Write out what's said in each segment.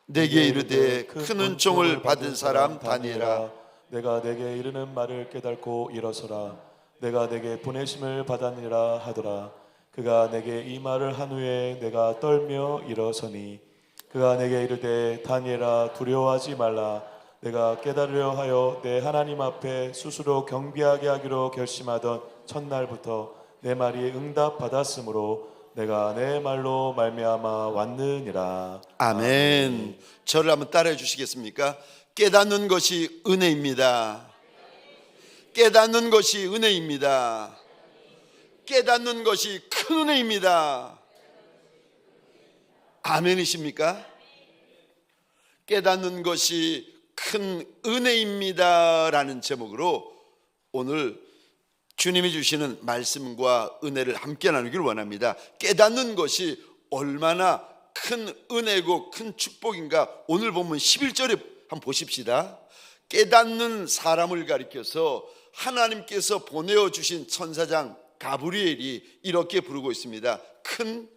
내게 이르되 큰 은총을 받은 사람 다니엘아, 내가 내게 이르는 말을 깨닫고 일어서라. 내가 내게 보내심을 받았니라 하더라. 그가 내게 이 말을 한 후에 내가 떨며 일어서니 그가 내게 이르되 다니엘아 두려워하지 말라. 내가 깨달으려 하여 내 하나님 앞에 스스로 경배하게 하기로 결심하던 첫날부터 내 말이 응답받았으므로 내가 내 말로 말미암아 왔느니라. 아멘. 저를 한번 따라해 주시겠습니까? 깨닫는 것이 은혜입니다. 깨닫는 것이 은혜입니다. 깨닫는 것이 큰 은혜입니다. 아멘이십니까? 깨닫는 것이 큰 은혜입니다 라는 제목으로 오늘 주님이 주시는 말씀과 은혜를 함께 나누기를 원합니다. 깨닫는 것이 얼마나 큰 은혜고 큰 축복인가, 오늘 본문 11절에 한번 보십시다. 깨닫는 사람을 가리켜서 하나님께서 보내어 주신 천사장 가브리엘이 이렇게 부르고 있습니다. 큰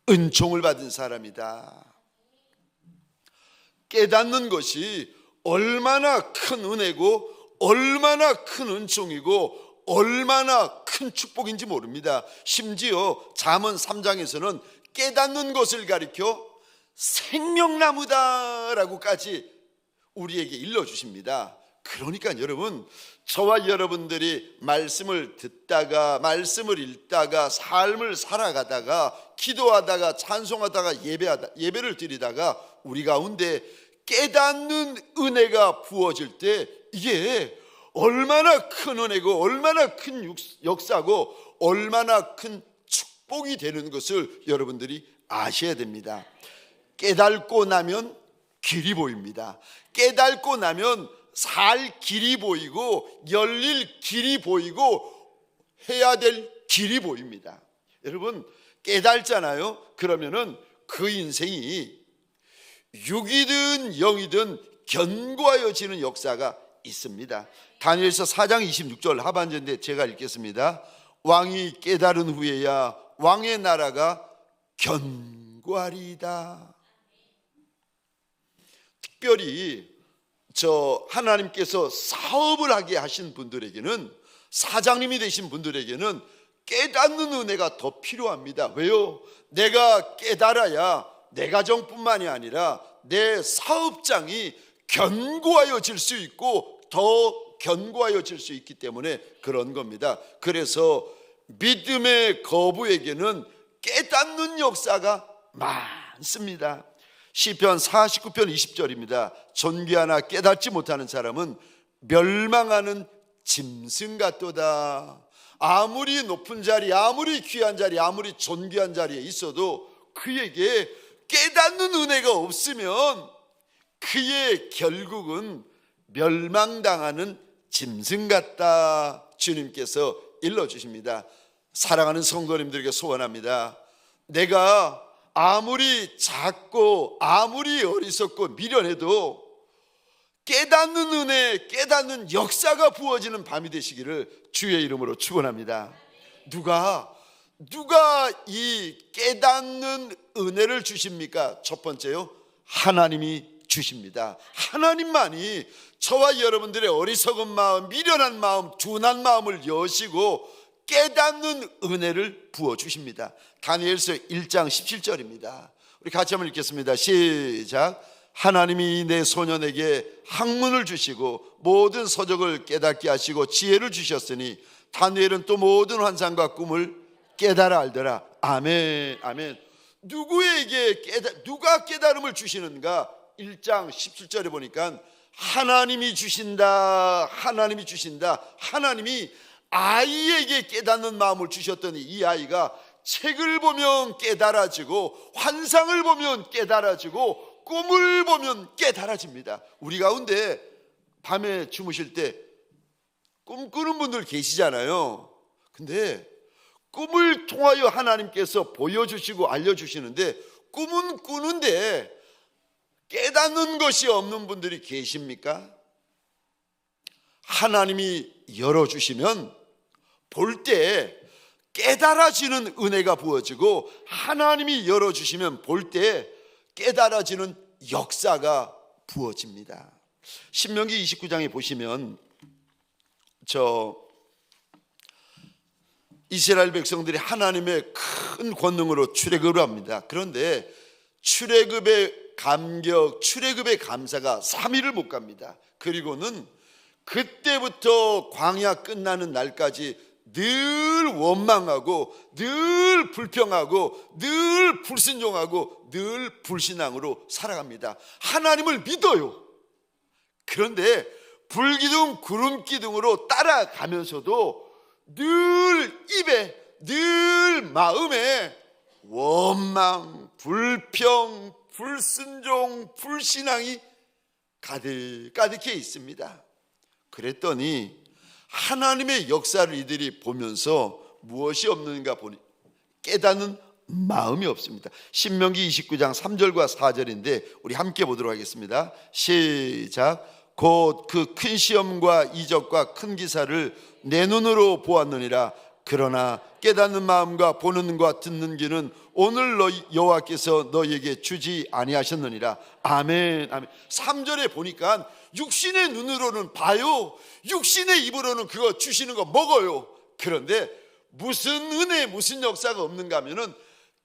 은총을 받은 사람이다. 깨닫는 것이 얼마나 큰 은혜고 얼마나 큰 은총이고 얼마나 큰 축복인지 모릅니다. 심지어 잠언 3장에서는 깨닫는 것을 가리켜 생명나무다라고까지 우리에게 일러주십니다. 그러니까 여러분, 저와 여러분들이 말씀을 듣다가 말씀을 읽다가 삶을 살아가다가 기도하다가 찬송하다가 예배를 드리다가 우리 가운데 깨닫는 은혜가 부어질 때 이게 얼마나 큰 은혜고 얼마나 큰 역사고 얼마나 큰 축복이 되는 것을 여러분들이 아셔야 됩니다. 깨닫고 나면 길이 보입니다. 깨닫고 나면 살 길이 보이고 열릴 길이 보이고 해야 될 길이 보입니다. 여러분 깨닫잖아요. 그러면은 그 인생이 육이든 영이든 견고하여지는 역사가 있습니다. 다니엘서 4장 26절 하반절인데 제가 읽겠습니다. 왕이 깨달은 후에야 왕의 나라가 견고하리이다. 특별히 하나님께서 사업을 하게 하신 분들에게는, 사장님이 되신 분들에게는 깨닫는 은혜가 더 필요합니다. 왜요? 내가 깨달아야 내 가정뿐만이 아니라 내 사업장이 견고하여질 수 있고 더 견고하여질 수 있기 때문에 그런 겁니다. 그래서 믿음의 거부에게는 깨닫는 역사가 많습니다. 시편 49편 20절입니다. 존귀하나 깨닫지 못하는 사람은 멸망하는 짐승 같도다. 아무리 높은 자리, 아무리 귀한 자리, 아무리 존귀한 자리에 있어도 그에게 깨닫는 은혜가 없으면 그의 결국은 멸망당하는 짐승 같다. 주님께서 일러주십니다. 사랑하는 성도님들에게 소원합니다. 내가 아무리 작고 아무리 어리석고 미련해도 깨닫는 은혜, 깨닫는 역사가 부어지는 밤이 되시기를 주의 이름으로 축원합니다. 누가 이 깨닫는 은혜를 주십니까? 첫 번째요, 하나님이 주십니다. 하나님만이 저와 여러분들의 어리석은 마음, 미련한 마음, 둔한 마음을 여시고 깨닫는 은혜를 부어주십니다. 다니엘서 1장 17절입니다. 우리 같이 한번 읽겠습니다. 시작. 하나님이 내 소년에게 학문을 주시고 모든 서적을 깨닫게 하시고 지혜를 주셨으니 다니엘은 또 모든 환상과 꿈을 깨달아 알더라. 아멘. 아멘. 누가 깨달음을 주시는가? 1장 17절에 보니까 하나님이 주신다. 하나님이 주신다. 하나님이 아이에게 깨닫는 마음을 주셨더니 이 아이가 책을 보면 깨달아지고 환상을 보면 깨달아지고 꿈을 보면 깨달아집니다. 우리 가운데 밤에 주무실 때 꿈 꾸는 분들 계시잖아요. 근데 꿈을 통하여 하나님께서 보여주시고 알려주시는데 꿈은 꾸는데 깨닫는 것이 없는 분들이 계십니까? 하나님이 열어주시면 볼 때 깨달아지는 은혜가 부어지고 하나님이 열어주시면 볼 때 깨달아지는 역사가 부어집니다. 신명기 29장에 보시면 이스라엘 백성들이 하나님의 큰 권능으로 출애굽을 합니다. 그런데 출애굽의 감격, 출애굽의 감사가 3일을 못 갑니다. 그리고는 그때부터 광야 끝나는 날까지 늘 원망하고 늘 불평하고 늘 불순종하고 늘 불신앙으로 살아갑니다. 하나님을 믿어요. 그런데 불기둥 구름기둥으로 따라가면서도 늘 입에 늘 마음에 원망, 불평, 불순종, 불신앙이 가득가득해 있습니다. 그랬더니 하나님의 역사를 이들이 보면서 무엇이 없는가 보니 깨닫는 마음이 없습니다. 신명기 29장 3절과 4절인데 우리 함께 보도록 하겠습니다. 시작. 곧 그 큰 시험과 이적과 큰 기사를 내 눈으로 보았느니라. 그러나 깨닫는 마음과 보는 눈과 듣는 귀는 오늘 여호와께서 너희에게 주지 아니하셨느니라. 아멘, 아멘. 3절에 보니까 육신의 눈으로는 봐요. 육신의 입으로는 그거 주시는 거 먹어요. 그런데 무슨 은혜, 무슨 역사가 없는가 하면은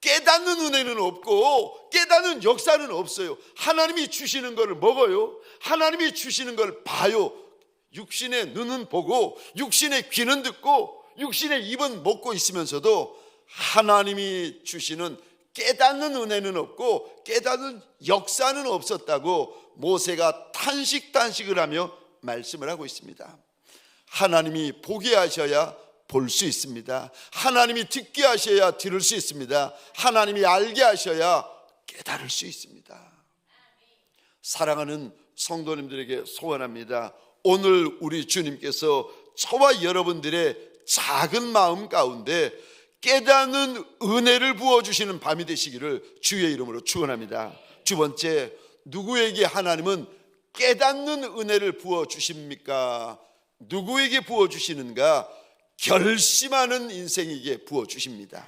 깨닫는 은혜는 없고 깨닫는 역사는 없어요. 하나님이 주시는 것을 먹어요. 하나님이 주시는 걸 봐요. 육신의 눈은 보고 육신의 귀는 듣고 육신의 입은 먹고 있으면서도 하나님이 주시는 깨닫는 은혜는 없고 깨닫는 역사는 없었다고 모세가 탄식을 하며 말씀을 하고 있습니다. 하나님이 보게 하셔야 볼 수 있습니다. 하나님이 듣게 하셔야 들을 수 있습니다. 하나님이 알게 하셔야 깨달을 수 있습니다. 사랑하는 성도님들에게 소원합니다. 오늘 우리 주님께서 저와 여러분들의 작은 마음 가운데 깨닫는 은혜를 부어주시는 밤이 되시기를 주의 이름으로 축원합니다. 두 번째, 누구에게 하나님은 깨닫는 은혜를 부어주십니까? 누구에게 부어주시는가? 결심하는 인생에게 부어주십니다.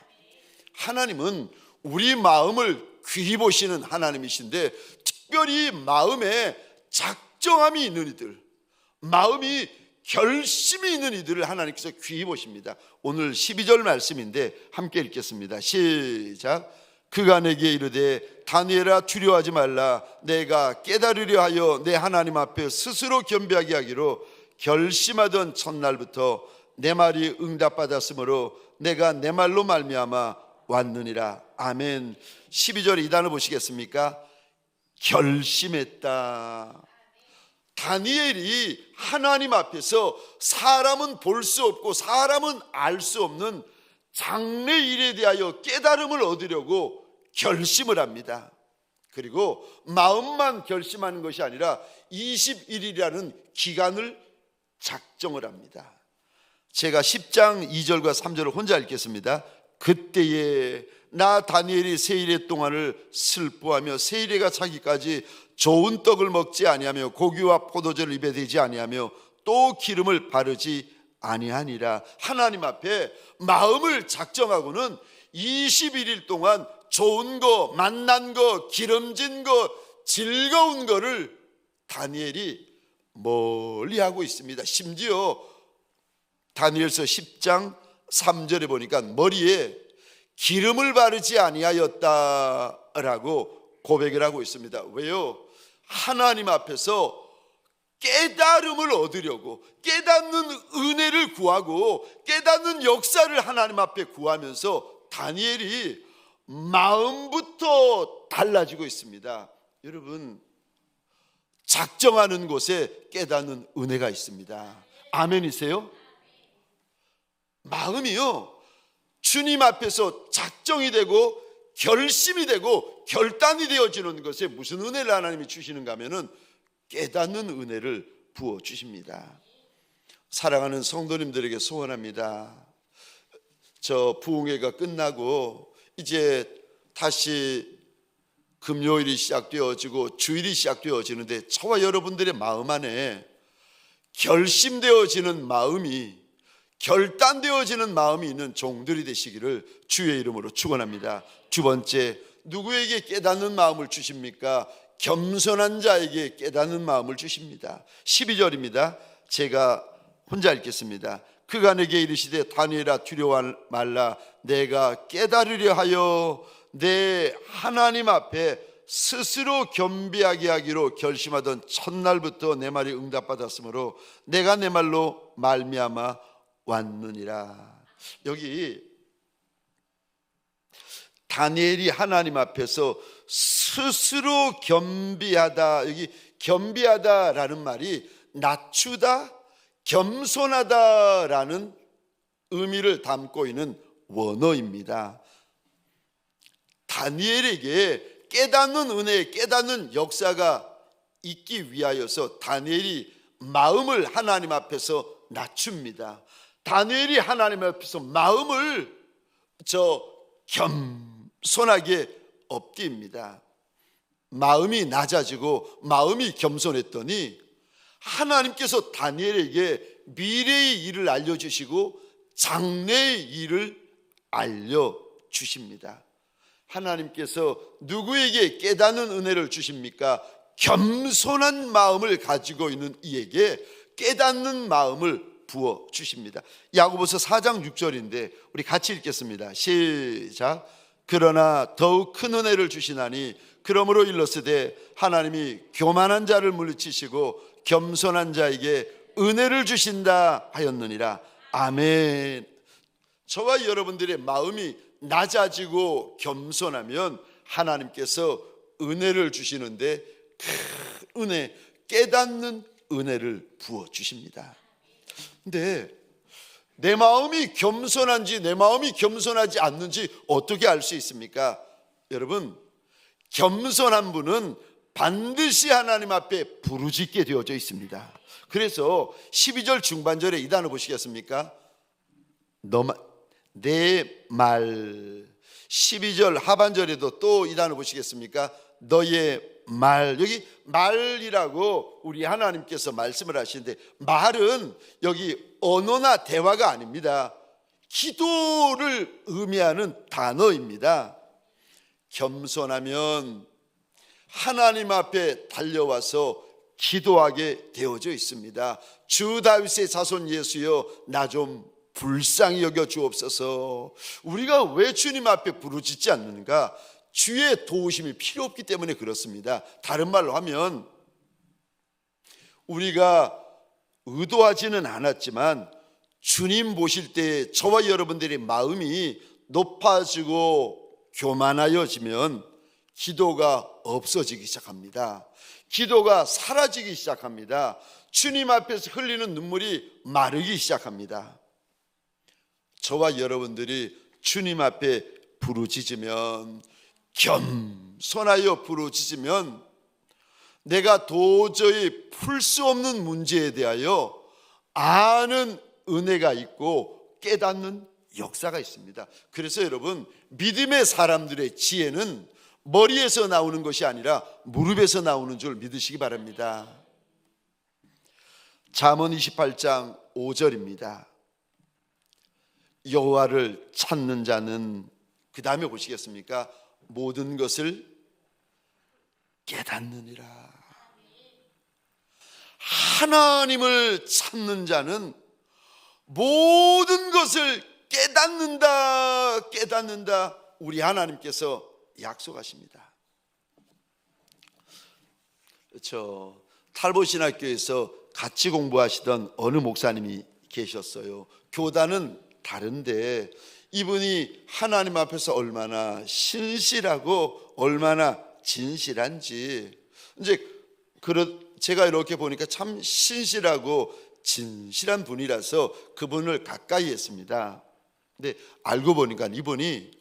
하나님은 우리 마음을 귀히 보시는 하나님이신데 특별히 마음에 작정함이 있는 이들, 마음이 결심이 있는 이들을 하나님께서 귀히 보십니다. 오늘 12절 말씀인데 함께 읽겠습니다. 시작. 그가 내게 이르되 다니엘아 두려워하지 말라. 내가 깨달으려 하여 내 하나님 앞에 스스로 겸비하게 하기로 결심하던 첫날부터 내 말이 응답받았으므로 내가 내 말로 말미암아 왔느니라. 아멘. 12절 이 단어 보시겠습니까? 결심했다. 다니엘이 하나님 앞에서 사람은 볼 수 없고 사람은 알 수 없는 장래 일에 대하여 깨달음을 얻으려고 결심을 합니다. 그리고 마음만 결심하는 것이 아니라 21일이라는 기간을 작정을 합니다. 제가 10장 2절과 3절을 혼자 읽겠습니다. 그때에 나 다니엘이 세일의 동안을 슬퍼하며 세일해가 차기까지 좋은 떡을 먹지 아니하며 고기와 포도주를 입에 대지 아니하며 또 기름을 바르지 아니하니라. 하나님 앞에 마음을 작정하고는 21일 동안 좋은 거, 만난 거, 기름진 거, 즐거운 거를 다니엘이 멀리하고 있습니다. 심지어 다니엘서 10장 3절에 보니까 머리에 기름을 바르지 아니하였다라고 고백을 하고 있습니다. 왜요? 하나님 앞에서 깨달음을 얻으려고, 깨닫는 은혜를 구하고 깨닫는 역사를 하나님 앞에 구하면서 다니엘이 마음부터 달라지고 있습니다. 여러분, 작정하는 곳에 깨닫는 은혜가 있습니다. 아멘이세요? 마음이요, 주님 앞에서 작정이 되고 결심이 되고 결단이 되어지는 것에 무슨 은혜를 하나님이 주시는가 하면은 깨닫는 은혜를 부어주십니다. 사랑하는 성도님들에게 소원합니다. 저 부흥회가 끝나고 이제 다시 금요일이 시작되어지고 주일이 시작되어지는데 저와 여러분들의 마음 안에 결심되어지는 마음이, 결단되어지는 마음이 있는 종들이 되시기를 주의 이름으로 축원합니다. 두 번째, 누구에게 깨닫는 마음을 주십니까? 겸손한 자에게 깨닫는 마음을 주십니다. 12절입니다. 제가 혼자 읽겠습니다. 그가 내게 이르시되 다니엘아 두려워 말라. 내가 깨달으려 하여 내 하나님 앞에 스스로 겸비하게 하기로 결심하던 첫날부터 내 말이 응답받았으므로 내가 내 말로 말미암아 왔느니라. 여기 다니엘이 하나님 앞에서 스스로 겸비하다, 여기 겸비하다라는 말이 낮추다, 겸손하다라는 의미를 담고 있는 원어입니다. 다니엘에게 깨닫는 은혜, 깨닫는 역사가 있기 위하여서 다니엘이 마음을 하나님 앞에서 낮춥니다. 다니엘이 하나님 앞에서 마음을 겸손하게 엎드립니다. 마음이 낮아지고 마음이 겸손했더니 하나님께서 다니엘에게 미래의 일을 알려주시고 장래의 일을 알려주십니다. 하나님께서 누구에게 깨닫는 은혜를 주십니까? 겸손한 마음을 가지고 있는 이에게 깨닫는 마음을 부어 주십니다. 야고보서 4장 6절인데 우리 같이 읽겠습니다. 시작. 그러나 더욱 큰 은혜를 주시나니 그러므로 일렀으되 하나님이 교만한 자를 물리치시고 겸손한 자에게 은혜를 주신다 하였느니라. 아멘. 저와 여러분들의 마음이 낮아지고 겸손하면 하나님께서 은혜를 주시는데 큰 은혜, 깨닫는 은혜를 부어 주십니다. 근데 내 마음이 겸손한지 내 마음이 겸손하지 않는지 어떻게 알 수 있습니까? 여러분, 겸손한 분은 반드시 하나님 앞에 부르짖게 되어져 있습니다. 그래서 12절 중반절에 이 단어 보시겠습니까? 내 말. 12절 하반절에도 또 이 단어 보시겠습니까? 너의 말. 여기 말이라고 우리 하나님께서 말씀을 하시는데 말은 여기 언어나 대화가 아닙니다. 기도를 의미하는 단어입니다. 겸손하면 하나님 앞에 달려와서 기도하게 되어져 있습니다. 주 다윗의 자손 예수여 나 좀 불쌍히 여겨 주옵소서. 우리가 왜 주님 앞에 부르짖지 않는가? 주의 도우심이 필요 없기 때문에 그렇습니다. 다른 말로 하면 우리가 의도하지는 않았지만 주님 보실 때 저와 여러분들의 마음이 높아지고 교만하여지면 기도가 없어지기 시작합니다. 기도가 사라지기 시작합니다. 주님 앞에서 흘리는 눈물이 마르기 시작합니다. 저와 여러분들이 주님 앞에 부르짖으면, 겸손하여 부르짖으면 내가 도저히 풀 수 없는 문제에 대하여 아는 은혜가 있고 깨닫는 역사가 있습니다. 그래서 여러분, 믿음의 사람들의 지혜는 머리에서 나오는 것이 아니라 무릎에서 나오는 줄 믿으시기 바랍니다. 잠언 28장 5절입니다. 여호와를 찾는 자는, 그 다음에 보시겠습니까? 모든 것을 깨닫느니라. 하나님을 찾는 자는 모든 것을 깨닫는다. 우리 하나님께서 약속하십니다. 그렇죠. 탈보신학교에서 같이 공부하시던 어느 목사님이 계셨어요. 교단은 다른데 이분이 하나님 앞에서 얼마나 신실하고 얼마나 진실한지, 이제 제가 이렇게 보니까 참 신실하고 진실한 분이라서 그분을 가까이 했습니다. 근데 알고 보니까 이분이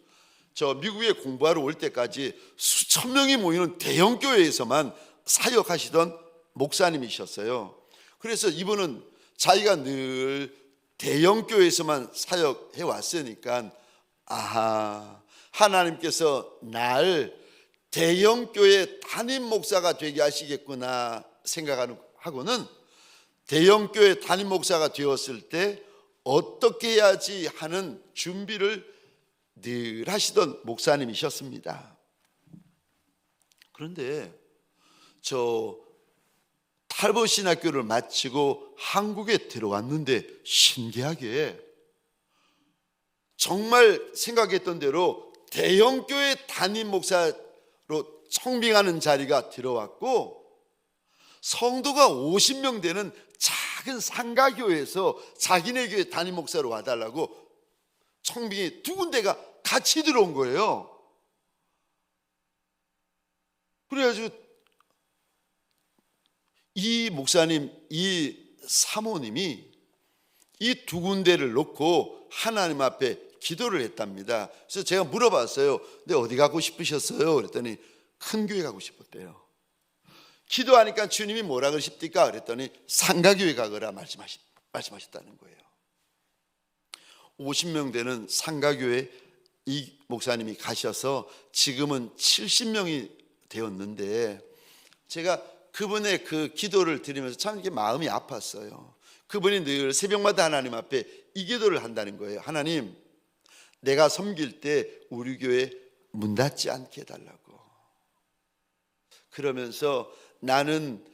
저 미국에 공부하러 올 때까지 수천 명이 모이는 대형 교회에서만 사역하시던 목사님이셨어요. 그래서 이분은 자기가 늘 대형 교회에서만 사역해 왔으니까 하나님께서 날 대형 교회 담임 목사가 되게 하시겠구나 생각하고는 대형 교회 담임 목사가 되었을 때 어떻게 해야지 하는 준비를 늘 하시던 목사님이셨습니다. 그런데 저 탈버 신학교를 마치고 한국에 들어왔는데 신기하게 정말 생각했던 대로 대형교회 담임 목사로 청빙하는 자리가 들어왔고, 성도가 50명 되는 작은 상가교회에서 자기네 교회 담임 목사로 와달라고 청빙이 두 군데가 같이 들어온 거예요. 그래가지고 이 목사님, 이 사모님이 이 두 군데를 놓고 하나님 앞에 기도를 했답니다. 그래서 제가 물어봤어요. 근데 어디 가고 싶으셨어요? 그랬더니 큰 교회 가고 싶었대요. 기도하니까 주님이 뭐라 그러십니까? 그랬더니 상가교회 가거라 말씀하셨다는 거예요. 50명 되는 상가교회 이 목사님이 가셔서 지금은 70명이 되었는데, 제가 그분의 그 기도를 드리면서 참 이게 마음이 아팠어요. 그분이 늘 새벽마다 하나님 앞에 이 기도를 한다는 거예요. 하나님, 내가 섬길 때 우리 교회 문 닫지 않게 해달라고. 그러면서 나는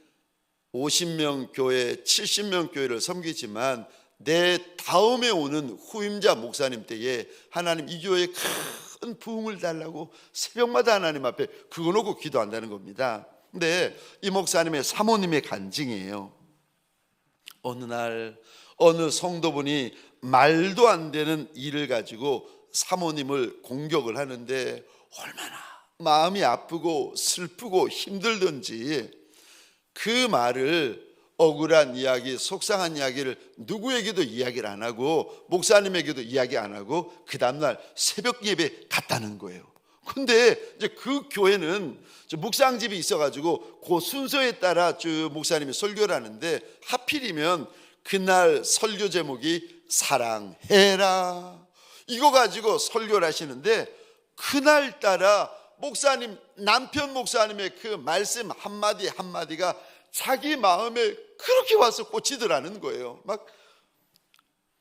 50명 교회, 70명 교회를 섬기지만 내 다음에 오는 후임자 목사님 때에 하나님 이 교회에 큰 부흥을 달라고 새벽마다 하나님 앞에 그거 놓고 기도한다는 겁니다. 근데 이 목사님의 사모님의 간증이에요. 어느 날 어느 성도분이 말도 안 되는 일을 가지고 사모님을 공격을 하는데 얼마나 마음이 아프고 슬프고 힘들던지 그 말을, 억울한 이야기, 속상한 이야기를 누구에게도 이야기를 안 하고 목사님에게도 이야기 안 하고 그 다음날 새벽 예배 갔다는 거예요. 근데 이제 그 교회는 묵상집이 있어가지고 그 순서에 따라 목사님이 설교를 하는데, 하필이면 그날 설교 제목이 사랑해라 이거 가지고 설교를 하시는데, 그날따라 목사님, 남편 목사님의 그 말씀 한마디 한마디가 자기 마음에 그렇게 와서 꽂히더라는 거예요. 막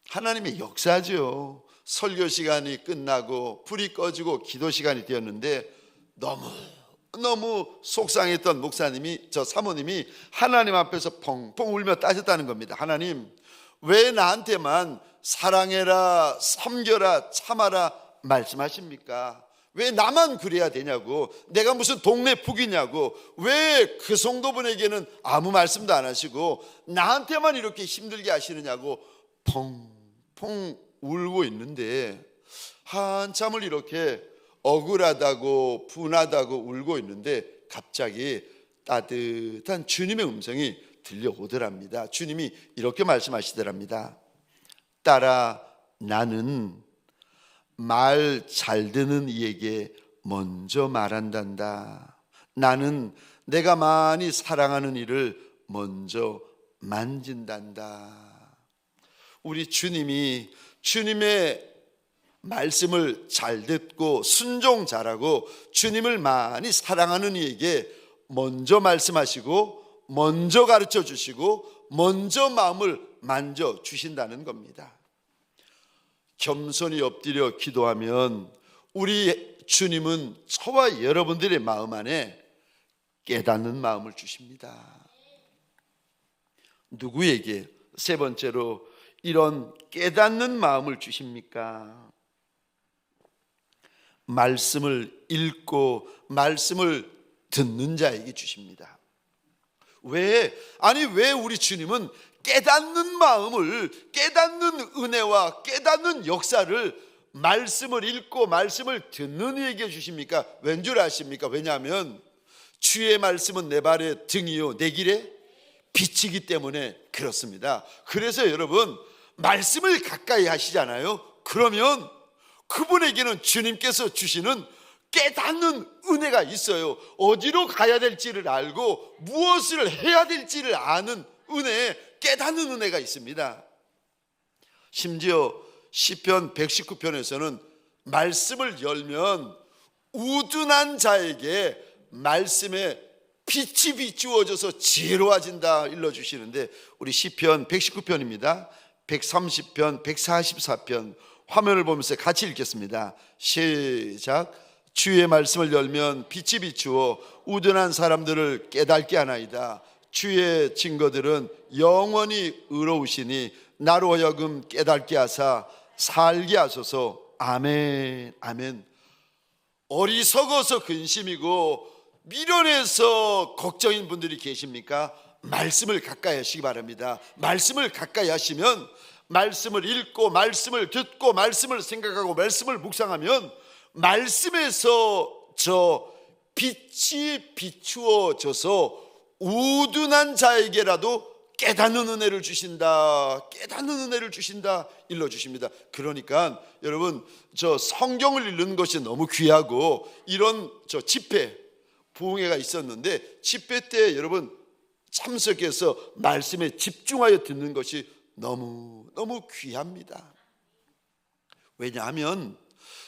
하나님의 역사죠. 설교 시간이 끝나고 불이 꺼지고 기도 시간이 되었는데 너무 속상했던 목사님이, 저 사모님이 하나님 앞에서 펑펑 울며 따졌다는 겁니다. 하나님, 왜 나한테만 사랑해라, 섬겨라, 참아라 말씀하십니까? 왜 나만 그래야 되냐고. 내가 무슨 동네 북이냐고. 왜 그 성도분에게는 아무 말씀도 안 하시고 나한테만 이렇게 힘들게 하시느냐고 펑펑 울고 있는데, 한참을 이렇게 억울하다고 분하다고 울고 있는데 갑자기 따뜻한 주님의 음성이 들려오더랍니다. 주님이 이렇게 말씀하시더랍니다. 딸아, 나는 말 잘 듣는 이에게 먼저 말한단다. 나는 내가 많이 사랑하는 이를 먼저 만진단다. 우리 주님이 주님의 말씀을 잘 듣고 순종 잘하고 주님을 많이 사랑하는 이에게 먼저 말씀하시고 먼저 가르쳐 주시고 먼저 마음을 만져 주신다는 겁니다. 겸손히 엎드려 기도하면 우리 주님은 저와 여러분들의 마음 안에 깨닫는 마음을 주십니다. 누구에게? 세 번째로 이런 깨닫는 마음을 주십니까? 말씀을 읽고 말씀을 듣는 자에게 주십니다. 왜 우리 주님은 깨닫는 마음을, 깨닫는 은혜와 깨닫는 역사를 말씀을 읽고 말씀을 듣는 이에게 주십니까? 왠 줄 아십니까? 왜냐하면 주의 말씀은 내 발의 등이요 내 길의 빛이기 때문에 그렇습니다. 그래서 여러분, 말씀을 가까이 하시잖아요. 그러면 그분에게는 주님께서 주시는 깨닫는 은혜가 있어요. 어디로 가야 될지를 알고 무엇을 해야 될지를 아는 은혜, 깨닫는 은혜가 있습니다. 심지어 시편 119편에서는 말씀을 열면 우둔한 자에게 말씀에 빛이 비추어져서 지혜로워진다 일러주시는데, 우리 시편 119편입니다. 130편, 144편 화면을 보면서 같이 읽겠습니다. 시작. 주의 말씀을 열면 빛이 비추어 우둔한 사람들을 깨닫게 하나이다. 주의 증거들은 영원히 의로우시니 나로 하여금 깨닫게 하사 살게 하소서. 아멘. 아멘. 어리석어서 근심이고 미련해서 걱정인 분들이 계십니까? 말씀을 가까이 하시기 바랍니다. 말씀을 가까이 하시면, 말씀을 읽고 말씀을 듣고 말씀을 생각하고 말씀을 묵상하면 말씀에서 저 빛이 비추어져서 우둔한 자에게라도 깨닫는 은혜를 주신다. 깨닫는 은혜를 주신다. 일러주십니다. 그러니까 여러분, 저 성경을 읽는 것이 너무 귀하고, 이런 저 집회, 부흥회가 있었는데 집회 때 여러분 참석해서 말씀에 집중하여 듣는 것이 너무 귀합니다. 왜냐하면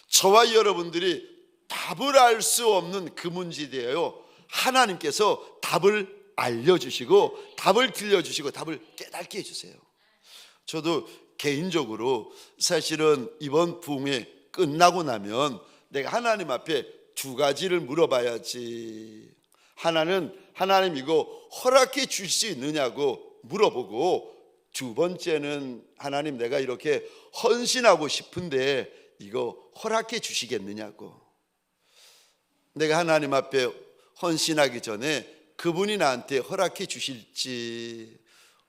저와 여러분들이 답을 알 수 없는 그 문제에 대하여 하나님께서 답을 알려주시고 답을 들려주시고 답을 깨닫게 해주세요. 저도 개인적으로 사실은 이번 부흥회 끝나고 나면 내가 하나님 앞에 두 가지를 물어봐야지. 하나는 하나님 이거 허락해 주실 수 있느냐고 물어보고, 두 번째는 하나님 내가 이렇게 헌신하고 싶은데 이거 허락해 주시겠느냐고. 내가 하나님 앞에 헌신하기 전에 그분이 나한테 허락해 주실지,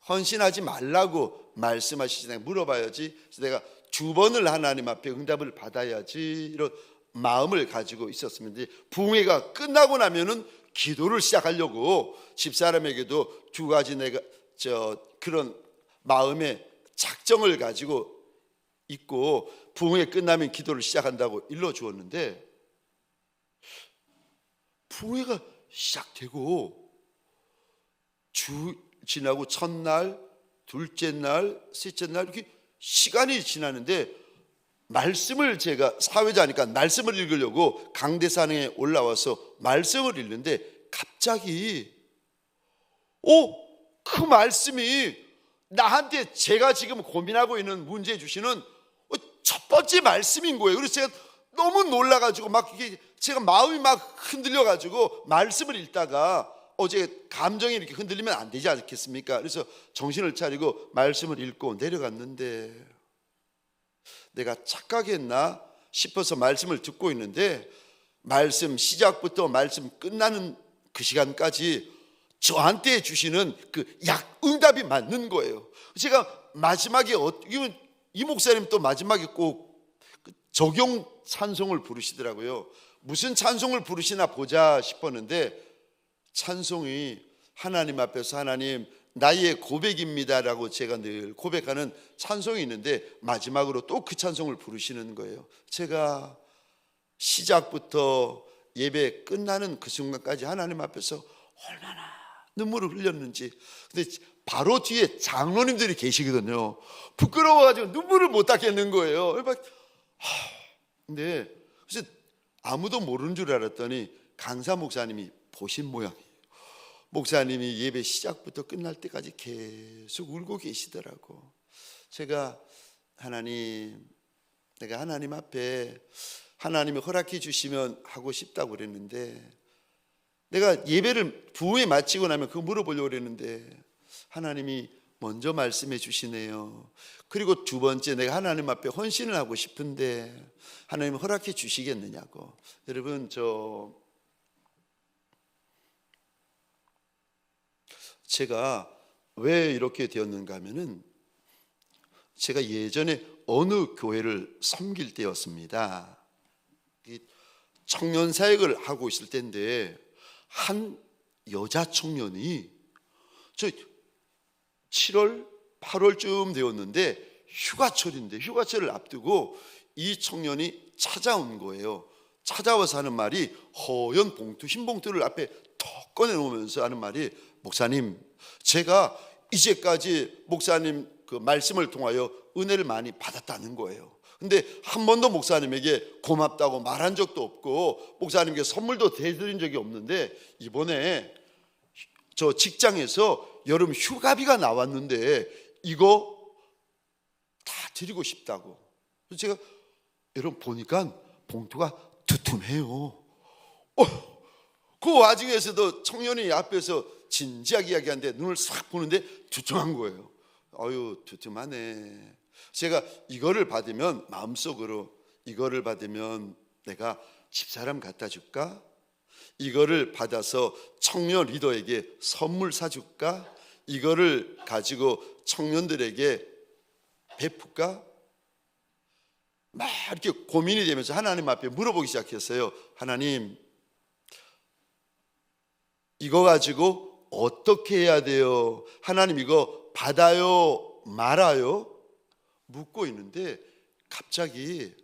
헌신하지 말라고 말씀하시지 내가 물어봐야지. 그래서 내가 두 번을 하나님 앞에 응답을 받아야지, 이런 마음을 가지고 있었습니다. 부흥회가 끝나고 나면은 기도를 시작하려고 집사람에게도 두 가지 내가 그런 마음의 작정을 가지고 있고, 부흥회 끝나면 기도를 시작한다고 일러 주었는데, 부흥회가 시작되고 주 지나고 첫날, 둘째 날, 셋째 날 이렇게 시간이 지나는데, 말씀을 제가 사회자니까 말씀을 읽으려고 강대산에 올라와서 말씀을 읽는데 갑자기 그 말씀이 나한테 제가 지금 고민하고 있는 문제 주시는 첫 번째 말씀인 거예요. 그래서 제가 너무 놀라가지고 막 이게 제가 마음이 막 흔들려가지고 말씀을 읽다가 어제 감정이 이렇게 흔들리면 안 되지 않겠습니까? 그래서 정신을 차리고 말씀을 읽고 내려갔는데, 내가 착각했나 싶어서 말씀을 듣고 있는데, 말씀 시작부터 말씀 끝나는 그 시간까지 저한테 주시는 그 응답이 맞는 거예요. 제가 마지막에 이 목사님 또 마지막에 꼭 적용 찬송을 부르시더라고요. 무슨 찬송을 부르시나 보자 싶었는데, 찬송이 하나님 앞에서 하나님 나의 고백입니다라고 제가 늘 고백하는 찬송이 있는데 마지막으로 또 그 찬송을 부르시는 거예요. 제가 시작부터 예배 끝나는 그 순간까지 하나님 앞에서 얼마나 눈물을 흘렸는지. 근데 바로 뒤에 장로님들이 계시거든요. 부끄러워가지고 눈물을 못 닦겠는 거예요. 근데 그래서 아무도 모르는 줄 알았더니 강사 목사님이 보신 모양이에요. 목사님이 예배 시작부터 끝날 때까지 계속 울고 계시더라고. 제가 내가 하나님 앞에 하나님이 허락해 주시면 하고 싶다고 그랬는데, 내가 예배를 부흥회 마치고 나면 그거 물어보려고 그랬는데 하나님이 먼저 말씀해 주시네요. 그리고 두 번째, 내가 하나님 앞에 헌신을 하고 싶은데 하나님 허락해 주시겠느냐고. 여러분, 제가 왜 이렇게 되었는가 하면은, 제가 예전에 어느 교회를 섬길 때였습니다. 청년 사역을 하고 있을 때인데 한 여자 청년이 7월, 8월쯤 되었는데 휴가철인데, 휴가철을 앞두고 이 청년이 찾아온 거예요. 찾아와서 하는 말이, 허연 봉투, 흰 봉투를 앞에 턱 꺼내놓으면서 하는 말이, 목사님, 제가 이제까지 목사님 그 말씀을 통하여 은혜를 많이 받았다는 거예요. 근데 한 번도 목사님에게 고맙다고 말한 적도 없고 목사님께 선물도 대드린 적이 없는데, 이번에 저 직장에서 여름 휴가비가 나왔는데 이거 다 드리고 싶다고. 그래서 제가 여러분 보니까 봉투가 두툼해요. 그 와중에서도 청년이 앞에서 진지하게 이야기하는데 눈을 싹 보는데 두툼한 거예요. 아유, 두툼하네. 제가 이거를 받으면 마음속으로, 이거를 받으면 내가 집사람 갖다 줄까? 이거를 받아서 청년 리더에게 선물 사줄까? 이거를 가지고 청년들에게 베풀까? 막 이렇게 고민이 되면서 하나님 앞에 물어보기 시작했어요. 하나님, 이거 가지고 어떻게 해야 돼요? 하나님, 이거 받아요? 말아요? 묻고 있는데 갑자기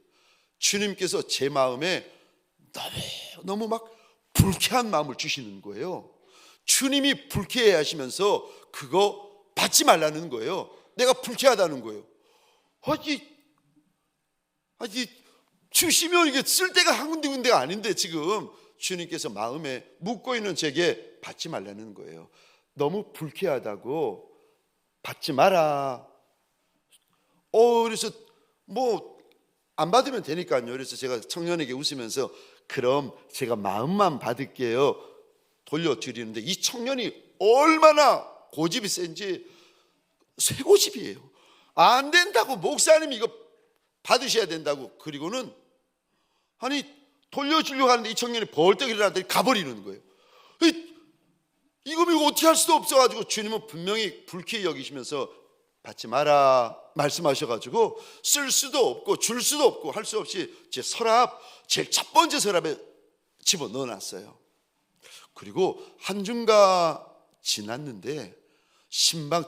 주님께서 제 마음에 너무 막 불쾌한 마음을 주시는 거예요. 주님이 불쾌해 하시면서 그거 받지 말라는 거예요. 내가 불쾌하다는 거예요. 아니 주시면 이게 쓸 데가 한 군데가 아닌데 지금 주님께서 마음에 묻고 있는 제게 받지 말라는 거예요. 너무 불쾌하다고 받지 마라. 그래서 뭐 안 받으면 되니까요. 그래서 제가 청년에게 웃으면서 그럼 제가 마음만 받을게요 돌려드리는데, 이 청년이 얼마나 고집이 센지 쇠고집이에요. 안 된다고, 목사님이 이거 받으셔야 된다고. 그리고는 아니 돌려주려고 하는데 이 청년이 벌떡 일어나더니 가버리는 거예요. 이거 어떻게 할 수도 없어가지고 주님은 분명히 불쾌히 여기시면서 받지 마라 말씀하셔가지고 쓸 수도 없고 줄 수도 없고 할 수 없이 제 서랍, 제일 첫 번째 서랍에 집어넣어놨어요. 그리고 한 주가 지났는데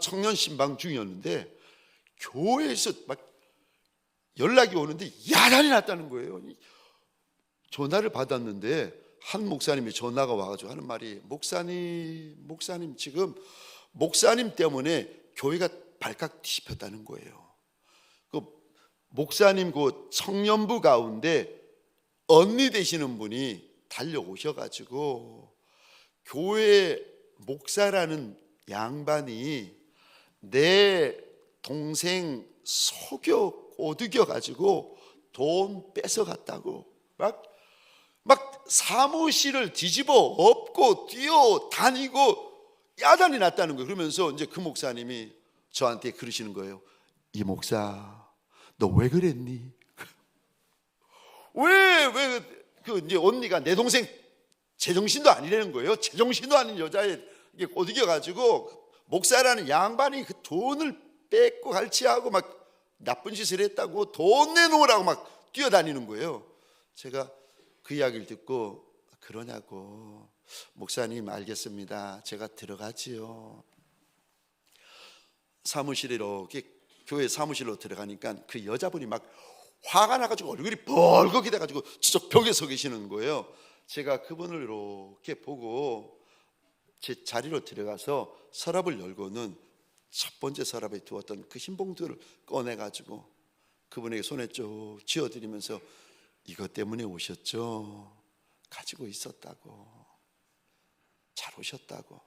청년 신방 중이었는데 교회에서 막 연락이 오는데 야단이 났다는 거예요. 전화를 받았는데 한 목사님이 전화가 와가지고 하는 말이, 목사님 지금 목사님 때문에 교회가 발칵 뒤집혔다는 거예요. 그 목사님 그 청년부 가운데 언니 되시는 분이 달려오셔가지고 교회 목사라는 양반이 내 동생 속여 꼬드겨가지고 돈 뺏어갔다고 막 사무실을 뒤집어 엎고 뛰어다니고 야단이 났다는 거예요. 그러면서 이제 그 목사님이 저한테 그러시는 거예요. 이 목사, 너 왜 그랬니? 그 이제 언니가 내 동생 제정신도 아니라는 거예요. 제정신도 아닌 여자에 이게 꼬드겨가지고 목사라는 양반이 그 돈을 뺏고 갈취하고 막 나쁜 짓을 했다고 돈 내놓으라고 막 뛰어다니는 거예요. 제가 그 이야기를 듣고 그러냐고. 목사님 알겠습니다. 제가 들어가지요. 사무실에 이렇게 교회 사무실로 들어가니까 그 여자분이 막 화가 나가지고 얼굴이 벌겋게 돼가지고 저쪽 벽에 서 계시는 거예요. 제가 그분을 이렇게 보고 제 자리로 들어가서 서랍을 열고는 첫 번째 서랍에 두었던 그 흰 봉투를 꺼내가지고 그분에게 손에 쭉 쥐어드리면서 이것 때문에 오셨죠? 가지고 있었다고. 잘 오셨다고.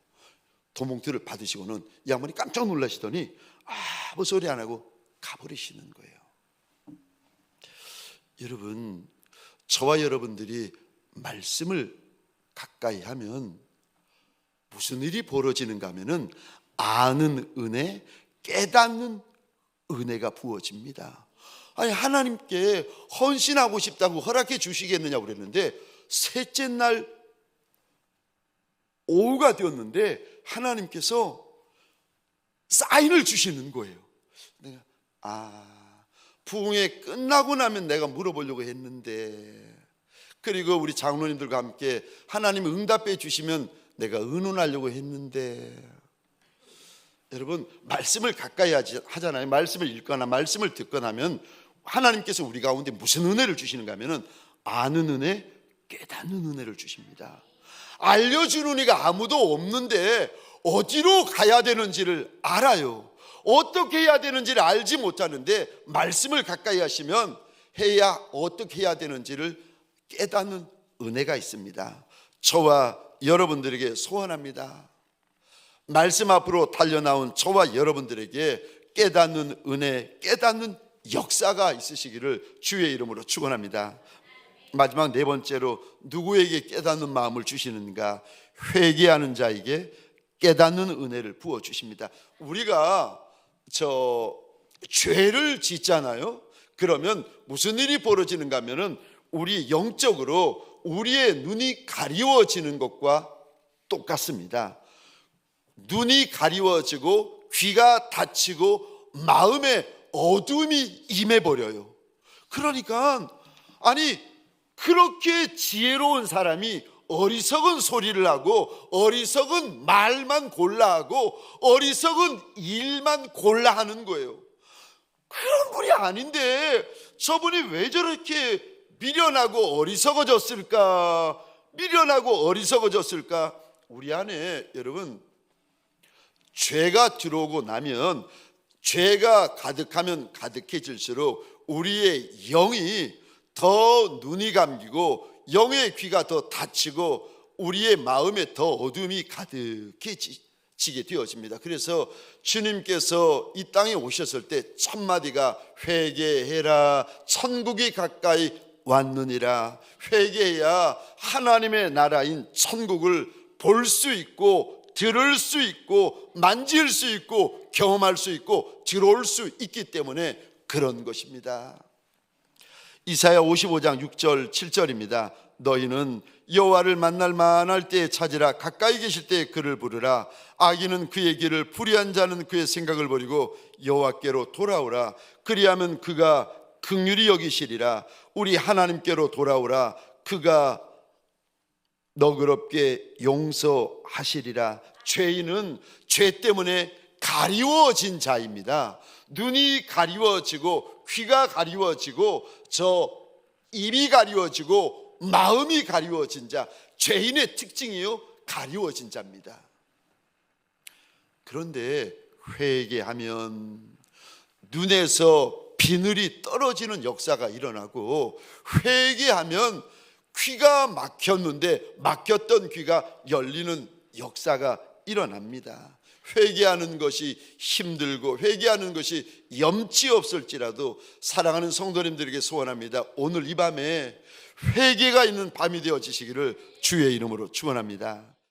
돈봉투를 받으시고는 이 양반이 깜짝 놀라시더니 아무 소리 안 하고 가버리시는 거예요. 여러분, 저와 여러분들이 말씀을 가까이 하면 무슨 일이 벌어지는가 하면은 아는 은혜, 깨닫는 은혜가 부어집니다. 아니 하나님께 헌신하고 싶다고 허락해 주시겠느냐고 그랬는데 셋째 날 오후가 되었는데 하나님께서 사인을 주시는 거예요. 내가 부흥회 끝나고 나면 내가 물어보려고 했는데, 그리고 우리 장로님들과 함께 하나님 응답해 주시면 내가 의논하려고 했는데. 여러분, 말씀을 가까이 하잖아요. 말씀을 읽거나 말씀을 듣거나 하면 하나님께서 우리 가운데 무슨 은혜를 주시는가 하면은 아는 은혜, 깨닫는 은혜를 주십니다. 알려주는 이가 아무도 없는데 어디로 가야 되는지를 알아요. 어떻게 해야 되는지를 알지 못하는데 말씀을 가까이 하시면 해야 어떻게 해야 되는지를 깨닫는 은혜가 있습니다. 저와 여러분들에게 소원합니다. 말씀 앞으로 달려나온 저와 여러분들에게 깨닫는 은혜, 깨닫는 역사가 있으시기를 주의 이름으로 축원합니다. 마지막 네 번째로 누구에게 깨닫는 마음을 주시는가? 회개하는 자에게 깨닫는 은혜를 부어 주십니다. 우리가 죄를 짓잖아요. 그러면 무슨 일이 벌어지는가 하면은 우리 영적으로 우리의 눈이 가리워지는 것과 똑같습니다. 눈이 가리워지고 귀가 닫히고 마음에 어둠이 임해버려요. 그러니까 아니 그렇게 지혜로운 사람이 어리석은 소리를 하고 어리석은 말만 골라 하고 어리석은 일만 골라 하는 거예요. 그런 분이 아닌데 저분이 왜 저렇게 미련하고 어리석어졌을까? 미련하고 어리석어졌을까? 우리 안에 여러분 죄가 들어오고 나면 죄가 가득하면 가득해질수록 우리의 영이 더 눈이 감기고 영의 귀가 더 닫히고 우리의 마음에 더 어둠이 가득해지게 되어집니다. 그래서 주님께서 이 땅에 오셨을 때 첫 마디가 회개해라 천국이 가까이 왔느니라. 회개해야 하나님의 나라인 천국을 볼 수 있고 들을 수 있고 만질 수 있고 경험할 수 있고 들어올 수 있기 때문에 그런 것입니다. 이사야 55장 6절 7절입니다. 너희는 여호와를 만날 만할 때에 찾으라. 가까이 계실 때에 그를 부르라. 악인은 그의 길을 불의한 자는 그의 생각을 버리고 여호와께로 돌아오라. 그리하면 그가 긍휼히 여기시리라. 우리 하나님께로 돌아오라. 그가 너그럽게 용서하시리라. 죄인은 죄 때문에 가리워진 자입니다. 눈이 가리워지고 귀가 가리워지고 입이 가리워지고 마음이 가리워진 자, 죄인의 특징이요 가리워진 자입니다. 그런데 회개하면 눈에서 비늘이 떨어지는 역사가 일어나고 회개하면 귀가 막혔는데 막혔던 귀가 열리는 역사가 일어납니다. 회개하는 것이 힘들고 회개하는 것이 염치 없을지라도 사랑하는 성도님들에게 소원합니다. 오늘 이 밤에 회개가 있는 밤이 되어지시기를 주의 이름으로 축원합니다.